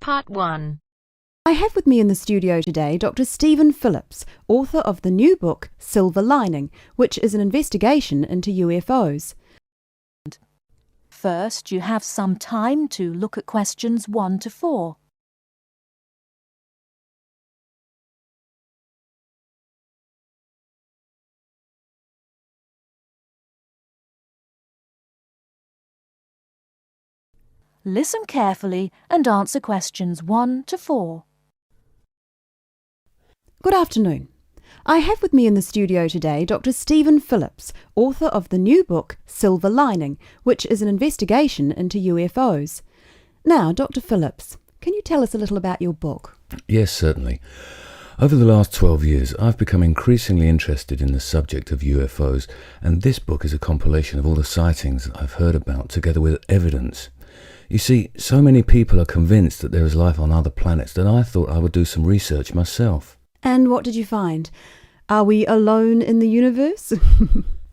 Part 1. I have with me in the studio today Dr. Stephen Phillips, author of the new book Silver Lining, which is an investigation into UFOs. First, you have some time to look at questions 1 to 4. Listen carefully and answer questions 1 to 4. Good afternoon. I have with me in the studio today Dr. Stephen Phillips, author of the new book Silver Lining, which is an investigation into UFOs. Now, Dr. Phillips, can you tell us a little about your book? Yes, certainly. Over the last 12 years, I've become increasingly interested in the subject of UFOs, and this book is a compilation of all the sightings that I've heard about, together with evidence. You see, so many people are convinced that there is life on other planets that I thought I would do some research myself. And what did you find? Are we alone in the universe?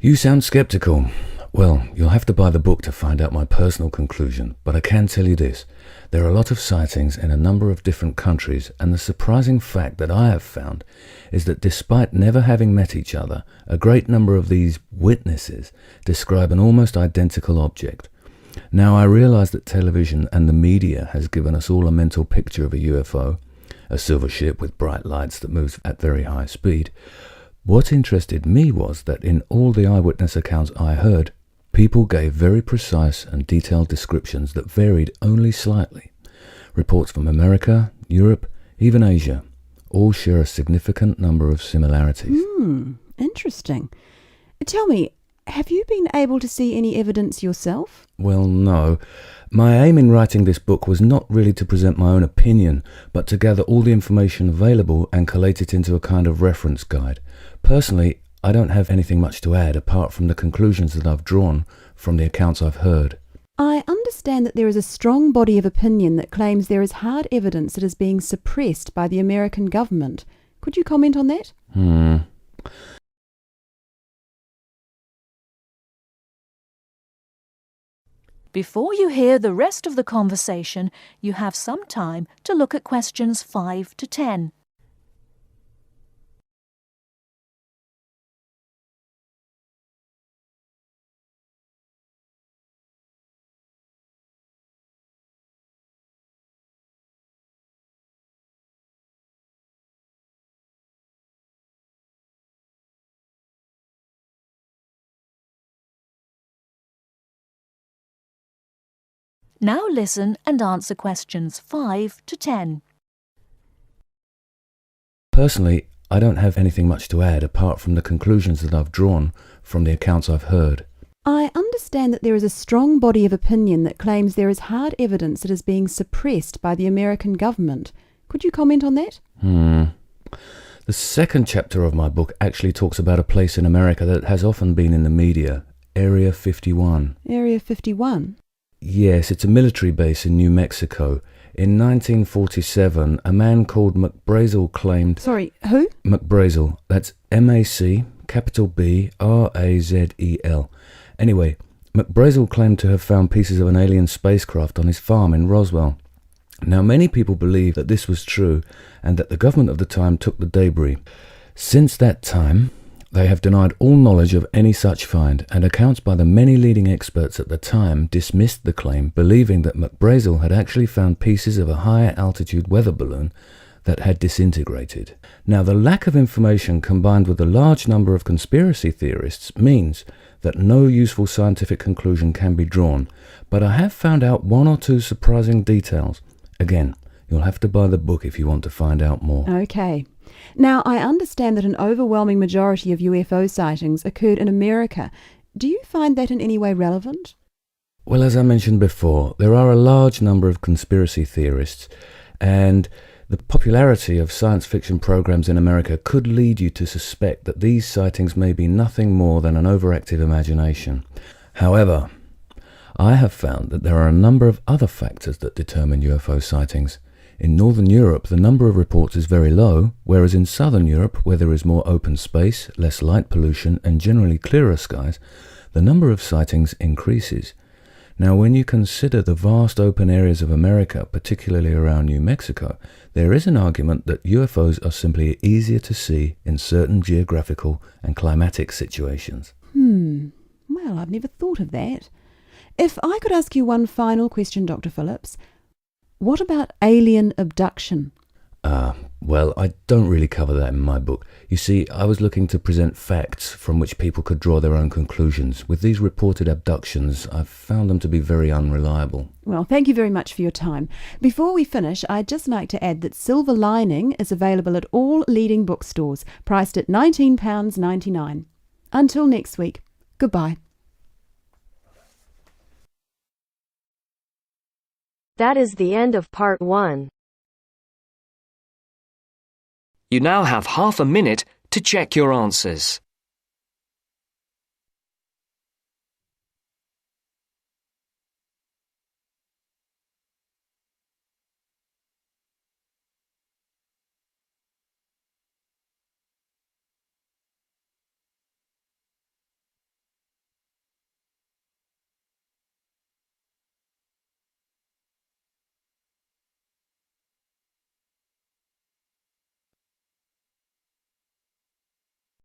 You sound skeptical. Well, you'll have to buy the book to find out my personal conclusion, but I can tell you this. There are a lot of sightings in a number of different countries, and the surprising fact that I have found is that despite never having met each other, a great number of these witnesses describe an almost identical object. Now, I realize that television and the media has given us all a mental picture of a UFO, a silver ship with bright lights that moves at very high speed. What interested me was that in all the eyewitness accounts I heard, people gave very precise and detailed descriptions that varied only slightly. Reports from America, Europe, even Asia, all share a significant number of similarities. Interesting. Tell me, have you been able to see any evidence yourself? Well, no. My aim in writing this book was not really to present my own opinion, but to gather all the information available and collate it into a kind of reference guide. Personally, I don't have anything much to add apart from the conclusions that I've drawn from the accounts I've heard. I understand that there is a strong body of opinion that claims there is hard evidence that is being suppressed by the American government. Could you comment on that? Before you hear the rest of the conversation, you have some time to look at questions 5 to 10. Now listen and answer questions 5 to 10. Personally, I don't have anything much to add apart from the conclusions that I've drawn from the accounts I've heard. I understand that there is a strong body of opinion that claims there is hard evidence that is being suppressed by the American government. Could you comment on that? The second chapter of my book actually talks about a place in America that has often been in the media, Area 51. Area 51? Yes, it's a military base in New Mexico. In 1947, a man called McBrazel claimed... Sorry, who? McBrazel. That's M-A-C, capital B, R-A-Z-E-L. Anyway, McBrazel claimed to have found pieces of an alien spacecraft on his farm in Roswell. Now, many people believe that this was true and that the government of the time took the debris. Since that time, they have denied all knowledge of any such find, and accounts by the many leading experts at the time dismissed the claim, believing that McBrazel had actually found pieces of a higher altitude weather balloon that had disintegrated. Now, the lack of information combined with the large number of conspiracy theorists means that no useful scientific conclusion can be drawn, but I have found out 1 or 2 surprising details. Again, you'll have to buy the book if you want to find out more. Okay. Now, I understand that an overwhelming majority of UFO sightings occurred in America. Do you find that in any way relevant? Well, as I mentioned before, there are a large number of conspiracy theorists, and the popularity of science fiction programs in America could lead you to suspect that these sightings may be nothing more than an overactive imagination. However, I have found that there are a number of other factors that determine UFO sightings. In Northern Europe, the number of reports is very low, whereas in Southern Europe, where there is more open space, less light pollution, and generally clearer skies, the number of sightings increases. Now, when you consider the vast open areas of America, particularly around New Mexico, there is an argument that UFOs are simply easier to see in certain geographical and climatic situations. Well, I've never thought of that. If I could ask you one final question, Dr. Phillips, what about alien abduction? Well, I don't really cover that in my book. You see, I was looking to present facts from which people could draw their own conclusions. With these reported abductions, I've found them to be very unreliable. Well, thank you very much for your time. Before we finish, I'd just like to add that Silver Lining is available at all leading bookstores, priced at £19.99. Until next week, goodbye. That is the end of part 1. You now have half a minute to check your answers.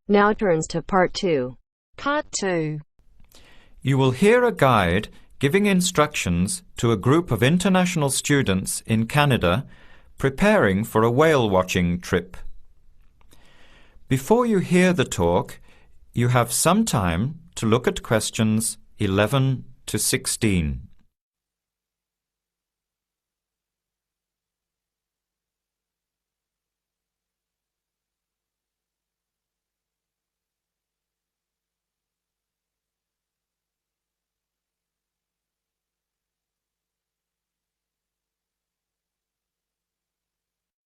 Now turns to part 2. Part 2. You will hear a guide giving instructions to a group of international students in Canada preparing for a whale-watching trip. Before you hear the talk, you have some time to look at questions 11 to 16.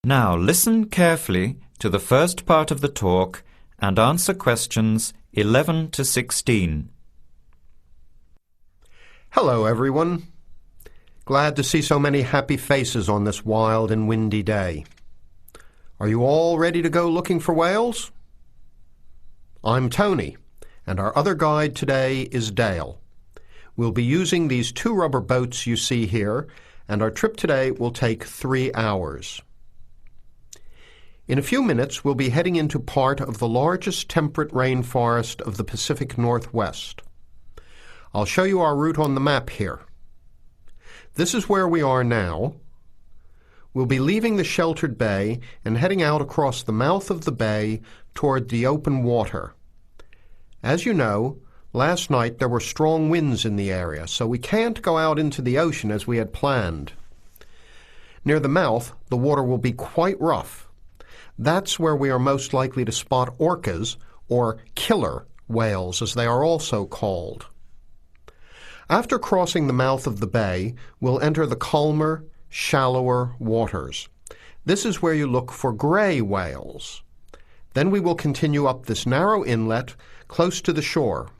Now listen carefully to the first part of the talk and answer questions 11 to 16. Hello, everyone. Glad to see so many happy faces on this wild and windy day. Are you all ready to go looking for whales? I'm Tony, and our other guide today is Dale. We'll be using these 2 rubber boats you see here, and our trip today will take 3 hours. In a few minutes, we'll be heading into part of the largest temperate rainforest of the Pacific Northwest. I'll show you our route on the map here. This is where we are now. We'll be leaving the sheltered bay and heading out across the mouth of the bay toward the open water. As you know, last night there were strong winds in the area, so we can't go out into the ocean as we had planned. Near the mouth, the water will be quite rough. That's where we are most likely to spot orcas, or killer whales as they are also called. After crossing the mouth of the bay, we'll enter the calmer, shallower waters. This is where you look for gray whales. Then we will continue up this narrow inlet close to the shore.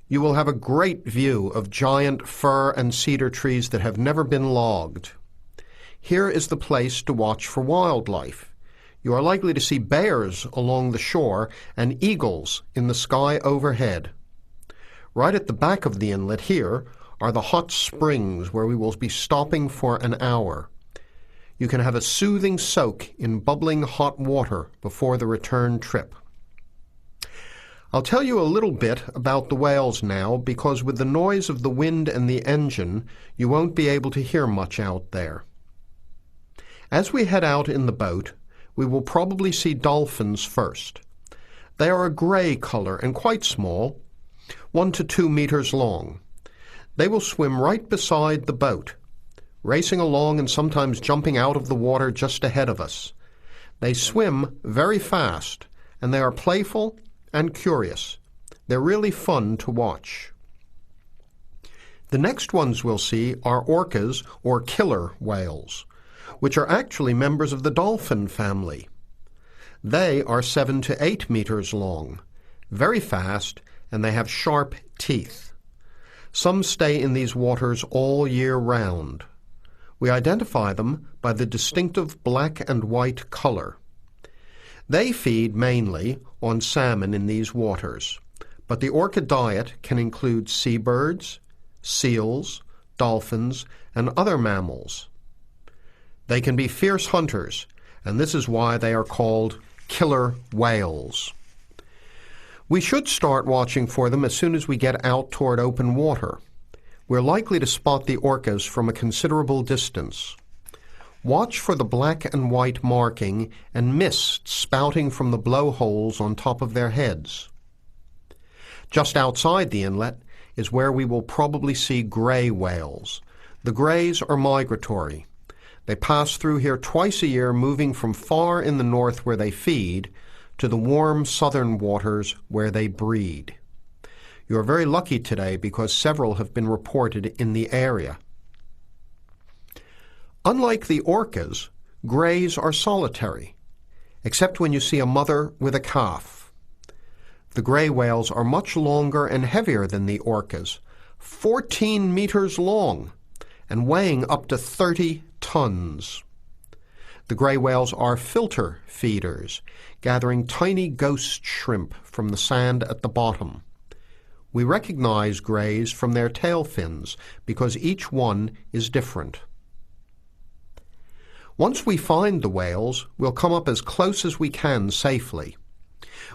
You will have a great view of giant fir and cedar trees that have never been logged. Here is the place to watch for wildlife. You are likely to see bears along the shore and eagles in the sky overhead. Right at the back of the inlet here are the hot springs where we will be stopping for an hour. You can have a soothing soak in bubbling hot water before the return trip. I'll tell you a little bit about the whales now, because with the noise of the wind and the engine, you won't be able to hear much out there. As we head out in the boat, we will probably see dolphins first. They are a gray color and quite small, 1 to 2 meters long. They will swim right beside the boat, racing along and sometimes jumping out of the water just ahead of us. They swim very fast, and they are playful and curious. They're really fun to watch. The next ones we'll see are orcas, or killer whales, which are actually members of the dolphin family. They are 7 to 8 meters long, very fast, and they have sharp teeth. Some stay in these waters all year round. We identify them by the distinctive black and white color. They feed mainly on salmon in these waters, but the orca diet can include seabirds, seals, dolphins, and other mammals. They can be fierce hunters, and this is why they are called killer whales. We should start watching for them as soon as we get out toward open water. We're likely to spot the orcas from a considerable distance. Watch for the black and white marking and mist spouting from the blowholes on top of their heads. Just outside the inlet is where we will probably see gray whales. The grays are migratory. They pass through here twice a year, moving from far in the north where they feed to the warm southern waters where they breed. You are very lucky today because several have been reported in the area. Unlike the orcas, grays are solitary, except when you see a mother with a calf. The gray whales are much longer and heavier than the orcas, 14 meters long and weighing up to 30 tons. The gray whales are filter feeders, gathering tiny ghost shrimp from the sand at the bottom. We recognize grays from their tail fins because each one is different. Once we find the whales, we'll come up as close as we can safely.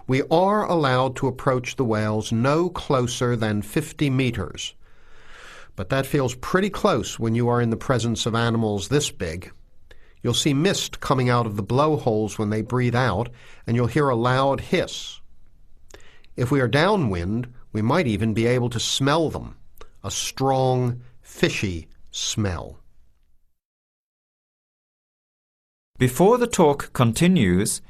We are allowed to approach the whales no closer than 50 meters, but that feels pretty close when you are in the presence of animals this big. You'll see mist coming out of the blowholes when they breathe out, and you'll hear a loud hiss. If we are downwind, we might even be able to smell them, a strong, fishy smell. Before the talk continues,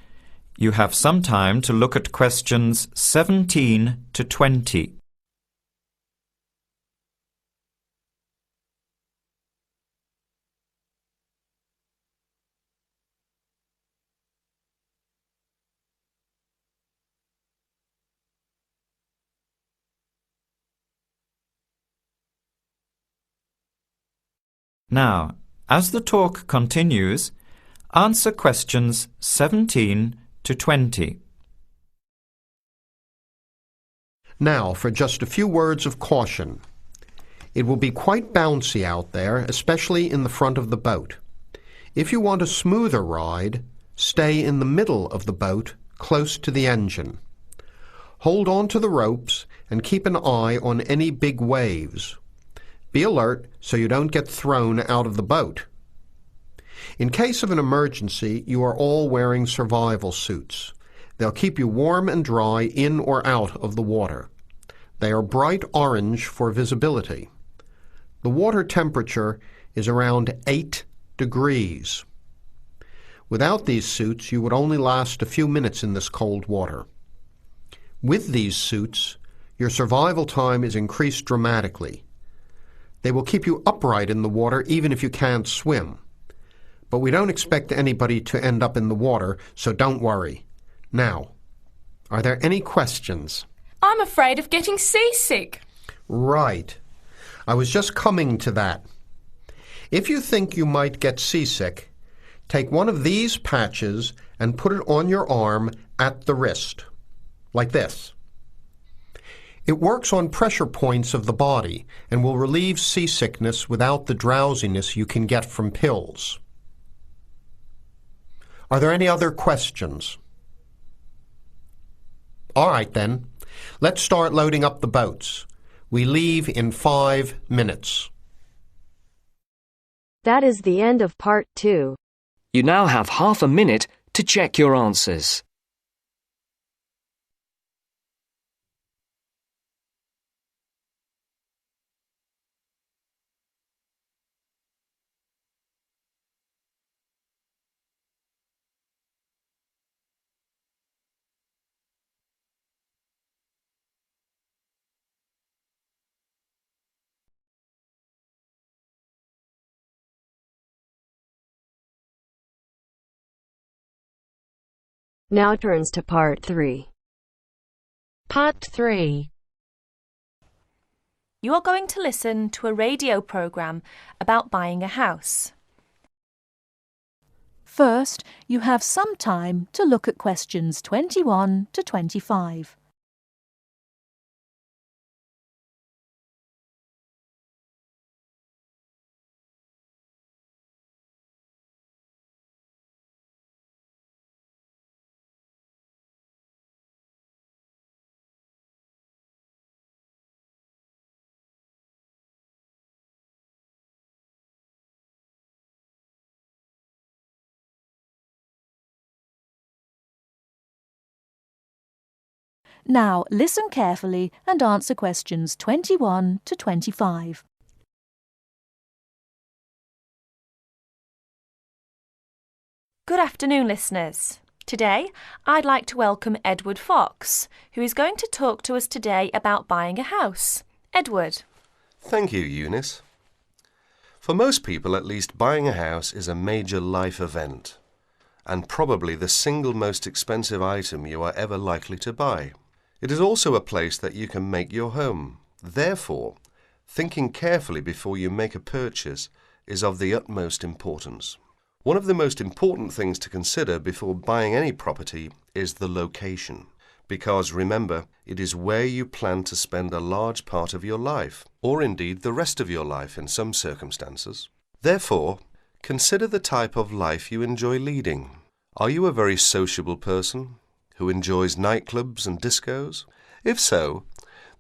you have some time to look at questions 17 to 20. Now, as the talk continues, answer questions 17 to 20. Now, for just a few words of caution. It will be quite bouncy out there, especially in the front of the boat. If you want a smoother ride, stay in the middle of the boat, close to the engine. Hold on to the ropes and keep an eye on any big waves. Be alert so you don't get thrown out of the boat. In case of an emergency, you are all wearing survival suits. They'll keep you warm and dry in or out of the water. They are bright orange for visibility. The water temperature is around 8 degrees. Without these suits, you would only last a few minutes in this cold water. With these suits, your survival time is increased dramatically. They will keep you upright in the water even if you can't swim. But we don't expect anybody to end up in the water, so don't worry. Now, are there any questions? I'm afraid of getting seasick. Right. I was just coming to that. If you think you might get seasick, take one of these patches and put it on your arm at the wrist, like this. It works on pressure points of the body and will relieve seasickness without the drowsiness you can get from pills. Are there any other questions? All right then, let's start loading up the boats. We leave in 5 minutes. That is the end of part 2. You now have half a minute to check your answers. Now turns to part 3. Part 3. You are going to listen to a radio program about buying a house. First, you have some time to look at questions 21 to 25. Now listen carefully and answer questions 21 to 25. Good afternoon, listeners. Today, I'd like to welcome Edward Fox, who is going to talk to us today about buying a house. Edward. Thank you, Eunice. For most people, at least, buying a house is a major life event, and probably the single most expensive item you are ever likely to buy. It is also a place that you can make your home. Therefore, thinking carefully before you make a purchase is of the utmost importance. One of the most important things to consider before buying any property is the location, because remember, it is where you plan to spend a large part of your life, or indeed the rest of your life in some circumstances. Therefore, consider the type of life you enjoy leading. Are you a very sociable person who enjoys nightclubs and discos? If so,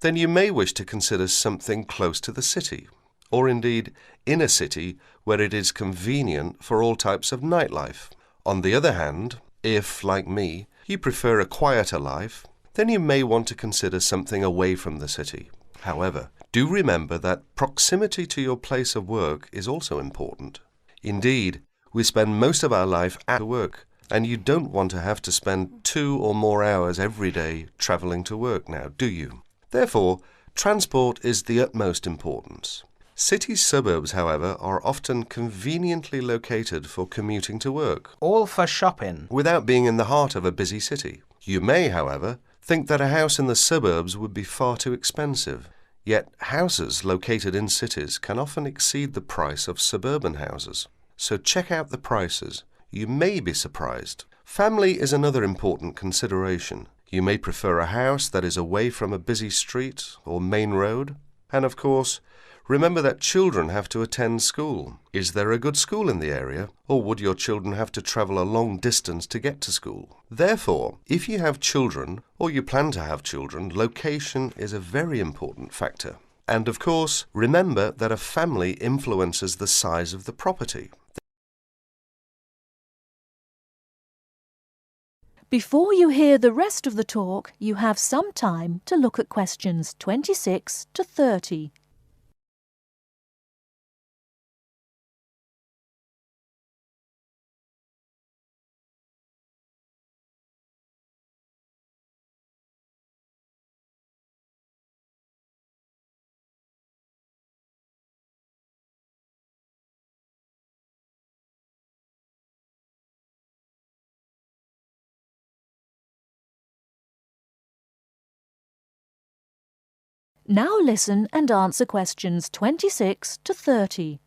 then you may wish to consider something close to the city, or indeed in a city where it is convenient for all types of nightlife. On the other hand, if, like me, you prefer a quieter life, then you may want to consider something away from the city. However, do remember that proximity to your place of work is also important. Indeed, we spend most of our life at work, and you don't want to have to spend 2 or more hours every day travelling to work now, do you? Therefore, transport is the utmost importance. City suburbs, however, are often conveniently located for commuting to work. All for shopping. Without being in the heart of a busy city. You may, however, think that a house in the suburbs would be far too expensive. Yet houses located in cities can often exceed the price of suburban houses. So check out the prices. You may be surprised. Family is another important consideration. You may prefer a house that is away from a busy street or main road. And of course, remember that children have to attend school. Is there a good school in the area, or would your children have to travel a long distance to get to school? Therefore, if you have children, or you plan to have children, location is a very important factor. And of course, remember that a family influences the size of the property. Before you hear the rest of the talk, you have some time to look at questions 26 to 30. Now listen and answer questions 26 to 30.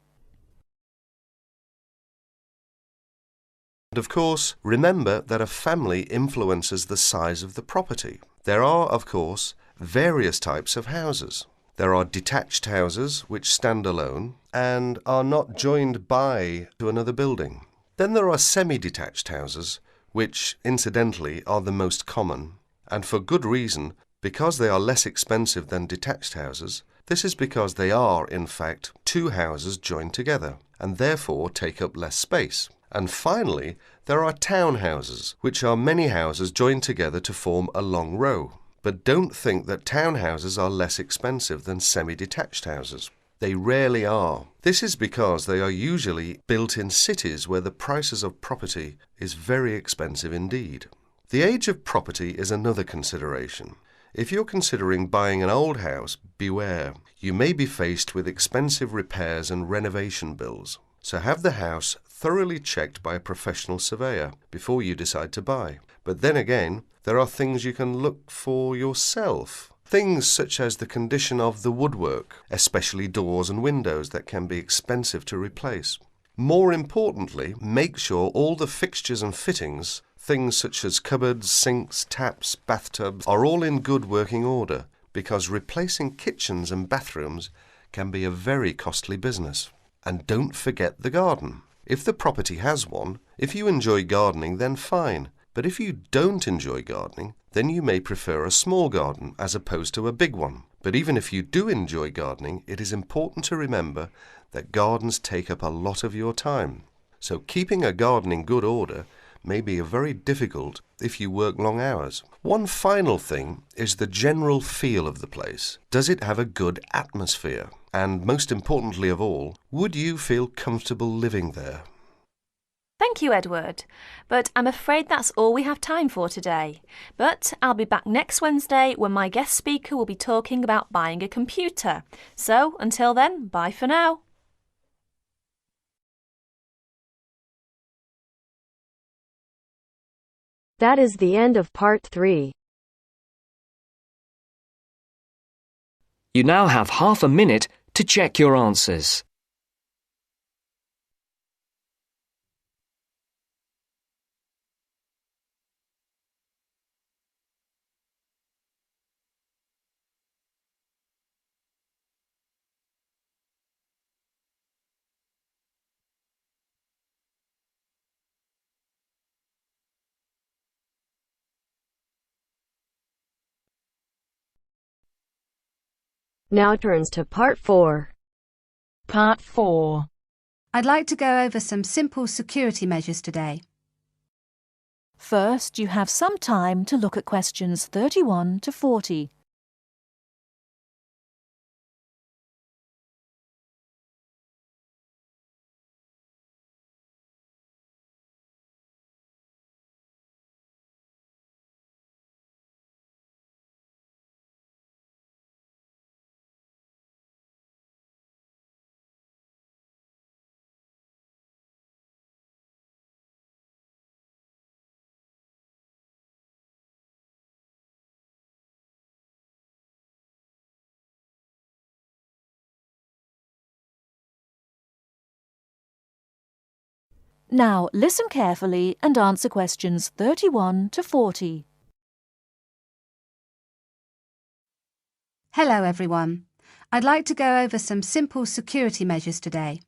And of course, remember that a family influences the size of the property. There are, of course, various types of houses. There are detached houses which stand alone and are not joined by to another building. Then there are semi-detached houses, which, incidentally, are the most common, and for good reason. Because they are less expensive than detached houses, this is because they are, in fact, 2 houses joined together, and therefore take up less space. And finally, there are townhouses, which are many houses joined together to form a long row. But don't think that townhouses are less expensive than semi-detached houses. They rarely are. This is because they are usually built in cities where the prices of property is very expensive indeed. The age of property is another consideration. If you're considering buying an old house, beware. You may be faced with expensive repairs and renovation bills. So have the house thoroughly checked by a professional surveyor before you decide to buy. But then again, there are things you can look for yourself. Things such as the condition of the woodwork, especially doors and windows that can be expensive to replace. More importantly, make sure all the fixtures and fittings, things such as cupboards, sinks, taps, bathtubs, are all in good working order, because replacing kitchens and bathrooms can be a very costly business. And don't forget the garden. If the property has one, if you enjoy gardening, then fine. But if you don't enjoy gardening, then you may prefer a small garden as opposed to a big one. But even if you do enjoy gardening, it is important to remember that gardens take up a lot of your time. So keeping a garden in good order may be very difficult if you work long hours. One final thing is the general feel of the place. Does it have a good atmosphere? And most importantly of all, would you feel comfortable living there? Thank you, Edward. But I'm afraid that's all we have time for today. But I'll be back next Wednesday when my guest speaker will be talking about buying a computer. So until then, bye for now. That is the end of part 3. You now have half a minute to check your answers. Now turns to part 4. Part 4. I'd like to go over some simple security measures today. First, you have some time to look at questions 31 to 40. Now listen carefully and answer questions 31 to 40. Hello everyone. I'd like to go over some simple security measures today.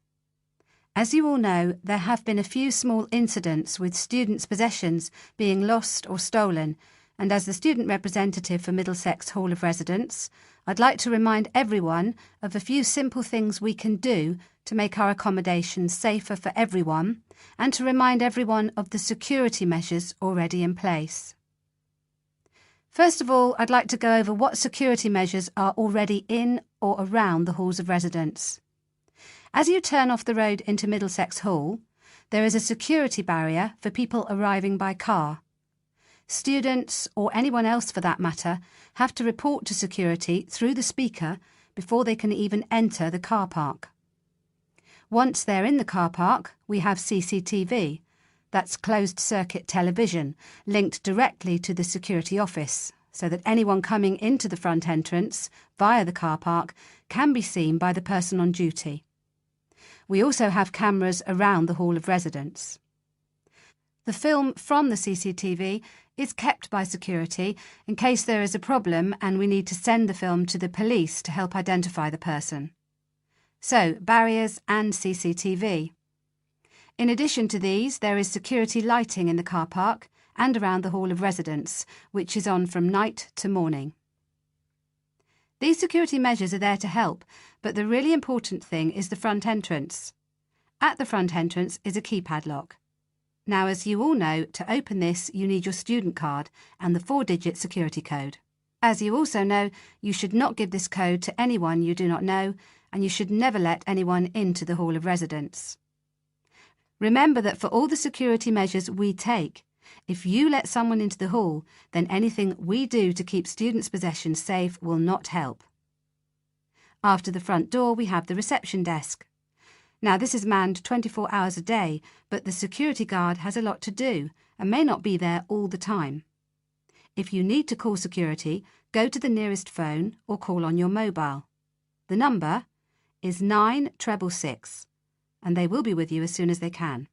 As you all know, there have been a few small incidents with students' possessions being lost or stolen, and as the student representative for Middlesex Hall of Residence, I'd like to remind everyone of a few simple things we can do to make our accommodations safer for everyone, and to remind everyone of the security measures already in place. First of all, I'd like to go over what security measures are already in or around the halls of residence. As you turn off the road into Middlesex Hall, there is a security barrier for people arriving by car. Students, or anyone else for that matter, have to report to security through the speaker before they can even enter the car park. Once they're in the car park, we have CCTV, that's closed-circuit television, linked directly to the security office, so that anyone coming into the front entrance via the car park can be seen by the person on duty. We also have cameras around the Hall of Residence. The film from the CCTV is kept by security in case there is a problem and we need to send the film to the police to help identify the person. So, barriers and CCTV. In addition to these, there is security lighting in the car park and around the Hall of Residence, which is on from night to morning. These security measures are there to help, but the really important thing is the front entrance. At the front entrance is a keypad lock. Now, as you all know, to open this you need your student card and the 4-digit security code. As you also know, you should not give this code to anyone you do not know, and you should never let anyone into the Hall of Residence. Remember that for all the security measures we take, if you let someone into the hall, then anything we do to keep students' possessions safe will not help. After the front door, we have the reception desk. Now, this is manned 24 hours a day, but the security guard has a lot to do and may not be there all the time. If you need to call security, go to the nearest phone or call on your mobile. The number is 9666, and they will be with you as soon as they can.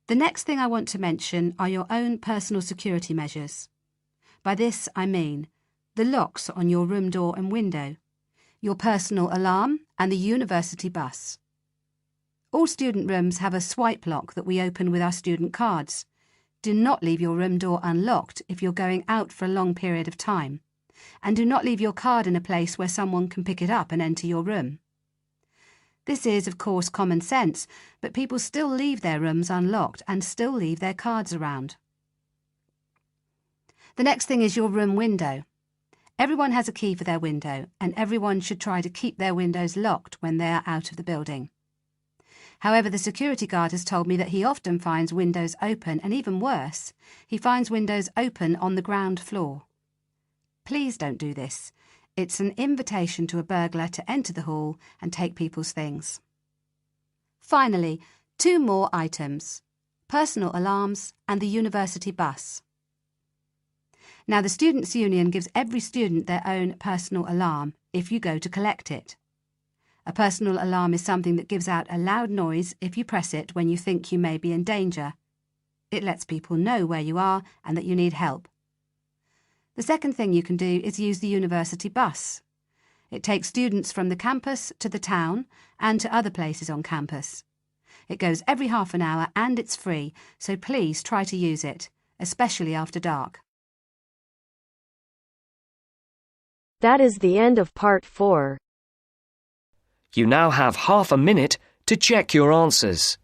The next thing I want to mention are your own personal security measures. By this I mean the locks on your room door and window, your personal alarm and the university bus. All student rooms have a swipe lock that we open with our student cards. Do not leave your room door unlocked if you're going out for a long period of time. And do not leave your card in a place where someone can pick it up and enter your room. This is, of course, common sense, but people still leave their rooms unlocked and still leave their cards around. The next thing is your room window. Everyone has a key for their window, and everyone should try to keep their windows locked when they are out of the building. However, the security guard has told me that he often finds windows open, and even worse, he finds windows open on the ground floor. Please don't do this. It's an invitation to a burglar to enter the hall and take people's things. Finally, 2 more items: personal alarms and the university bus. Now, the Students' Union gives every student their own personal alarm if you go to collect it. A personal alarm is something that gives out a loud noise if you press it when you think you may be in danger. It lets people know where you are and that you need help. The second thing you can do is use the university bus. It takes students from the campus to the town and to other places on campus. It goes every half an hour and it's free, so please try to use it, especially after dark. That is the end of part 4. You now have half a minute to check your answers.